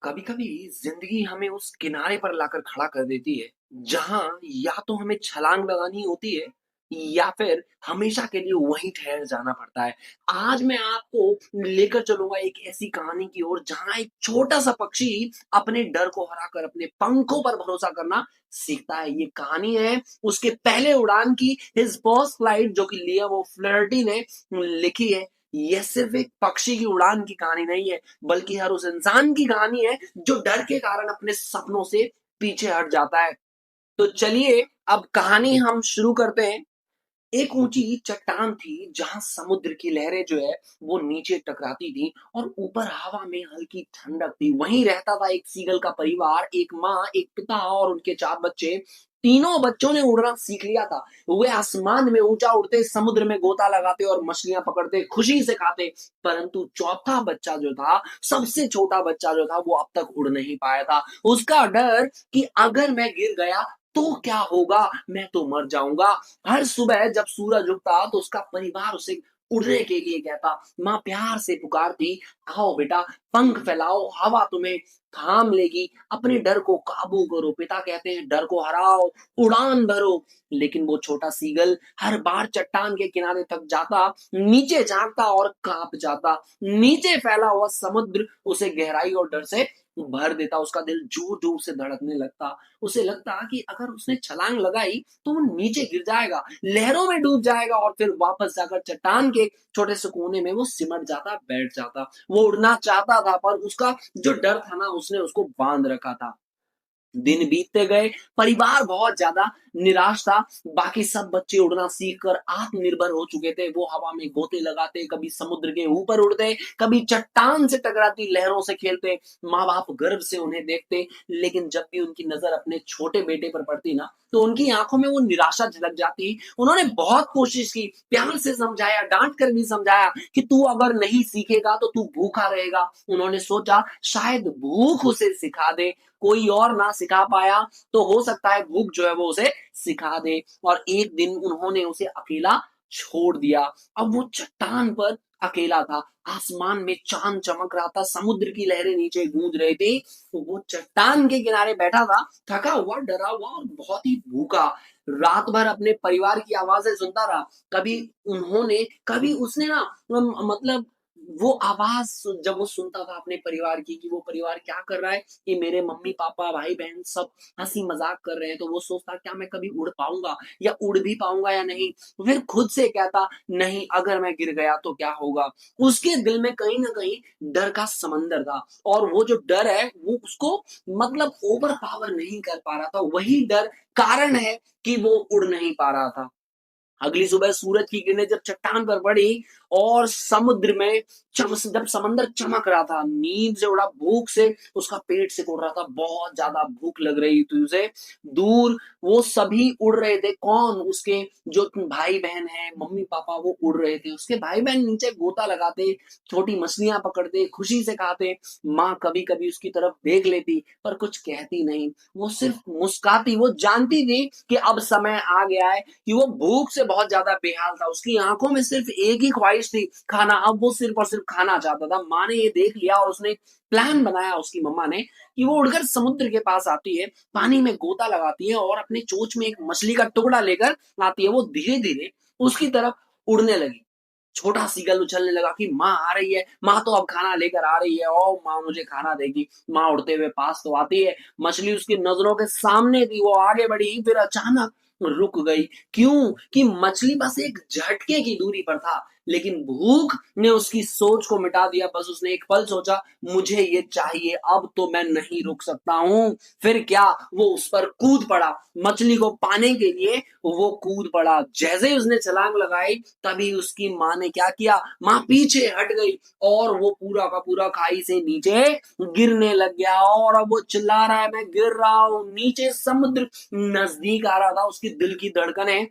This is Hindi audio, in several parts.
कभी कभी जिंदगी हमें उस किनारे पर लाकर खड़ा कर देती है जहां या तो हमें छलांग लगानी होती है या फिर हमेशा के लिए वहीं ठहर जाना पड़ता है। आज मैं आपको लेकर चलूंगा एक ऐसी कहानी की ओर जहां एक छोटा सा पक्षी अपने डर को हराकर अपने पंखों पर भरोसा करना सीखता है। ये कहानी है उसके पहले उड़ान की, हिज फर्स्ट फ्लाइट, जो कि लिया वो फ्लर्टी ने लिखी है। यह सिर्फ एक पक्षी की उड़ान की कहानी नहीं है, बल्कि हर उस इंसान की कहानी है जो डर के कारण अपने सपनों से पीछे हट जाता है। तो चलिए अब कहानी हम शुरू करते हैं। एक ऊंची चट्टान थी जहां समुद्र की लहरें जो है वो नीचे टकराती थी और ऊपर हवा में हल्की ठंडक थी। वहीं रहता था एक सीगल का परिवार, एक माँ, एक पिता और उनके 4 बच्चे। तीनों बच्चों ने उड़ना सीख लिया था। वे आसमान में ऊंचा उड़ते, समुद्र में गोता लगाते और मछलियां पकड़ते, खुशी से खाते। परंतु चौथा बच्चा जो था, सबसे छोटा बच्चा जो था, वो अब तक उड़ नहीं पाया था। उसका डर कि अगर मैं गिर गया तो क्या होगा, मैं तो मर जाऊंगा। हर सुबह जब सूरज उगता तो उसका परिवार उसे उड़ने के लिए कहता। माँ प्यार से पुकारती, आओ बेटा, पंख फैलाओ, हवा तुम्हें थाम लेगी, अपने डर को काबू करो। पिता कहते हैं, डर को हराओ, उड़ान भरो। लेकिन वो छोटा सीगल हर बार चट्टान के किनारे तक जाता, नीचे झांकता और कांप जाता। नीचे फैला हुआ समुद्र उसे गहराई और डर से भर देता। उसका दिल जोर जोर से धड़कने लगता। उसे लगता कि अगर उसने छलांग लगाई तो वो नीचे गिर जाएगा, लहरों में डूब जाएगा और फिर वापस जाकर चट्टान के छोटे से कोने में वो सिमट जाता, बैठ जाता। वो उड़ना चाहता था पर उसका जो डर था ना, उसने उसको बांध रखा था। दिन बीतते गए, परिवार बहुत ज्यादा निराश था। बाकी सब बच्चे उड़ना सीखकर आत्मनिर्भर हो चुके थे। वो हवा में गोते लगाते, कभी समुद्र के ऊपर उड़ते, कभी चट्टान से टकराती लहरों से खेलते। माँ बाप गर्व से उन्हें देखते, लेकिन जब भी उनकी नजर अपने छोटे बेटे पर पड़ती ना, तो उनकी आंखों में वो निराशा झलक जाती। उन्होंने बहुत कोशिश की, प्यार से समझाया, डांट कर भी समझाया कि तू अगर नहीं सीखेगा तो तू भूखा रहेगा। उन्होंने सोचा शायद भूख उसे सिखा दे, कोई और ना सिखा पाया तो हो सकता है भूख जो है वो उसे सिखा दे। और एक दिन उन्होंने उसे अकेला छोड़ दिया। अब वो चट्टान पर अकेला था। आसमान में चांद चमक रहा था, समुद्र की लहरें नीचे गूंज रही थी। तो वो चट्टान के किनारे बैठा था, थका हुआ, डरा हुआ और बहुत ही भूखा। रात भर अपने परिवार की आवाजें सुनता रहा। कभी उसने ना मतलब वो आवाज जब वो सुनता था अपने परिवार की कि वो परिवार क्या कर रहा है, कि मेरे मम्मी पापा भाई बहन सब हंसी मजाक कर रहे हैं, तो वो सोचता क्या मैं कभी उड़ पाऊंगा या उड़ भी पाऊंगा या नहीं। फिर खुद से कहता, नहीं, अगर मैं गिर गया तो क्या होगा। उसके दिल में कहीं ना कहीं डर का समंदर था और वो जो डर है वो उसको मतलब ओवर पावर नहीं कर पा रहा था। वही डर कारण है कि वो उड़ नहीं पा रहा था। अगली सुबह सूरज की किरणें जब चट्टान पर पड़ी और समुद्र में जब समंदर चमक रहा था, नींद से उड़ा, भूख से उसका पेट सिकुड़ रहा था, बहुत ज्यादा भूख लग रही थी उसे। दूर वो सभी उड़ रहे थे। कौन? उसके जो भाई बहन है, मम्मी पापा, वो उड़ रहे थे। उसके भाई बहन नीचे गोता लगाते, छोटी मछलियां पकड़ते, खुशी से खाते। माँ कभी कभी उसकी तरफ देख लेती पर कुछ कहती नहीं, वो सिर्फ मुस्काती। वो जानती थी कि अब समय आ गया है, कि वो भूख से बहुत ज्यादा बेहाल था। उसकी आंखों में सिर्फ एक ही ख्वाहिश थी, खाना। अब वो सिर्फ और सिर्फ खाना चाहता था। माँ ने ये देख लिया और उसने प्लान बनाया, उसकी मम्मा ने, कि वो उड़कर समुद्र के पास आती है, पानी में गोता लगाती है और अपने चोंच में एक मछली का टुकड़ा लेकर आती है। वो धीरे धीरे उसकी तरफ उड़ने लगी। छोटा सीगल उछलने लगा कि माँ आ रही है, माँ तो अब खाना लेकर आ रही है, ओ माँ मुझे खाना देगी। माँ उड़ते हुए पास तो आती है, मछली उसकी नजरों के सामने थी। वो आगे बढ़ी, फिर अचानक रुक गई। क्यों? कि मछली बस एक झटके की दूरी पर था, लेकिन भूख ने उसकी सोच को मिटा दिया। बस उसने एक पल सोचा, मुझे ये चाहिए, अब तो मैं नहीं रुक सकता हूँ। फिर क्या, वो उस पर कूद पड़ा। मछली को पाने के लिए वो कूद पड़ा। जैसे ही उसने छलांग लगाई, तभी उसकी माँ ने क्या किया, माँ पीछे हट गई और वो पूरा का पूरा खाई से नीचे गिरने लग गया। और अब वो चिल्ला रहा है, मैं गिर रहा हूँ। नीचे समुद्र नजदीक आ रहा था। उसकी दिल की धड़कनें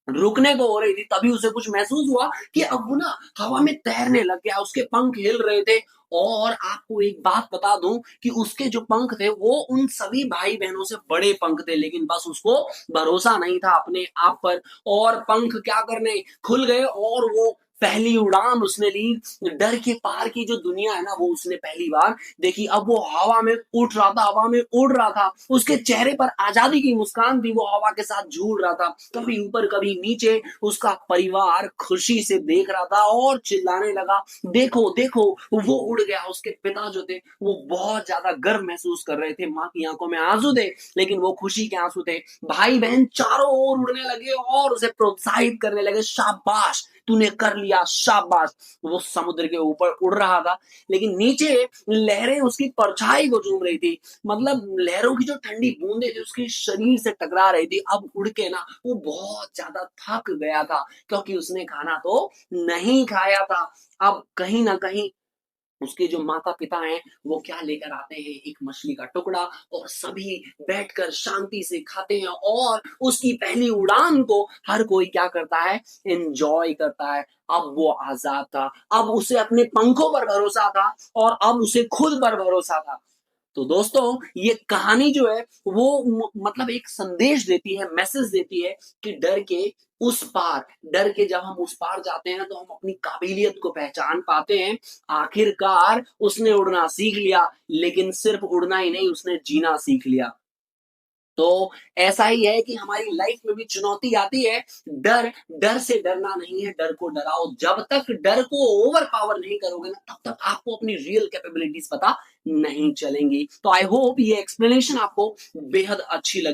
रुकने को हो रही थी। तभी उसे कुछ महसूस हुआ कि अब वो ना हवा में तैरने लग गया। उसके पंख हिल रहे थे। और आपको एक बात बता दूं कि उसके जो पंख थे वो उन सभी भाई बहनों से बड़े पंख थे, लेकिन बस उसको भरोसा नहीं था अपने आप पर। और पंख क्या करने खुल गए और वो पहली उड़ान उसने ली, डर के पार की जो दुनिया है ना वो उसने पहली बार देखी। अब वो हवा में उड़ रहा था, हवा में उड़ रहा था, उसके चेहरे पर आजादी की मुस्कान थी, वो हवा के साथ झूल रहा था, कभी ऊपर कभी नीचे। उसका परिवार खुशी से देख रहा था और चिल्लाने लगा, देखो देखो वो उड़ गया। उसके पिता जो थे वो बहुत ज्यादा गर्व महसूस कर रहे थे, माँ की आंखों में आंसू थे लेकिन वो खुशी के आंसू थे। भाई बहन चारों ओर उड़ने लगे और उसे प्रोत्साहित करने लगे, शाबाश तूने कर लिया, शाबाश। वो समुद्र के ऊपर उड़ रहा था लेकिन नीचे लहरें उसकी परछाई को चूम रही थी। मतलब लहरों की जो ठंडी बूंदें थी उसके शरीर से टकरा रही थी। अब उड़ के ना वो बहुत ज्यादा थक गया था क्योंकि उसने खाना तो नहीं खाया था। अब कहीं ना कहीं उसके जो माता-पिता हैं, वो क्या लेकर आते हैं, एक मछली का टुकड़ा, और सभी बैठकर शांति से खाते हैं और उसकी पहली उड़ान को हर कोई क्या करता है, एन्जॉय करता है। अब वो आज़ाद था, अब उसे अपने पंखों पर भरोसा था और अब उसे खुद पर भरोसा था। तो दोस्तों ये कहानी जो है वो मतलब एक संदेश देती है, मैसेज देती है कि डर के उस पार, डर के जब हम उस पार जाते हैं तो हम अपनी काबिलियत को पहचान पाते हैं। आखिरकार उसने उड़ना सीख लिया, लेकिन सिर्फ उड़ना ही नहीं, उसने जीना सीख लिया। तो ऐसा ही है कि हमारी लाइफ में भी चुनौती आती है। डर डर से डरना नहीं है, डर को डराओ। जब तक डर को ओवर पावर नहीं करोगे ना तब तक आपको अपनी रियल कैपेबिलिटीज पता नहीं चलेंगी। तो आई होप ये एक्सप्लेनेशन आपको बेहद अच्छी लगी।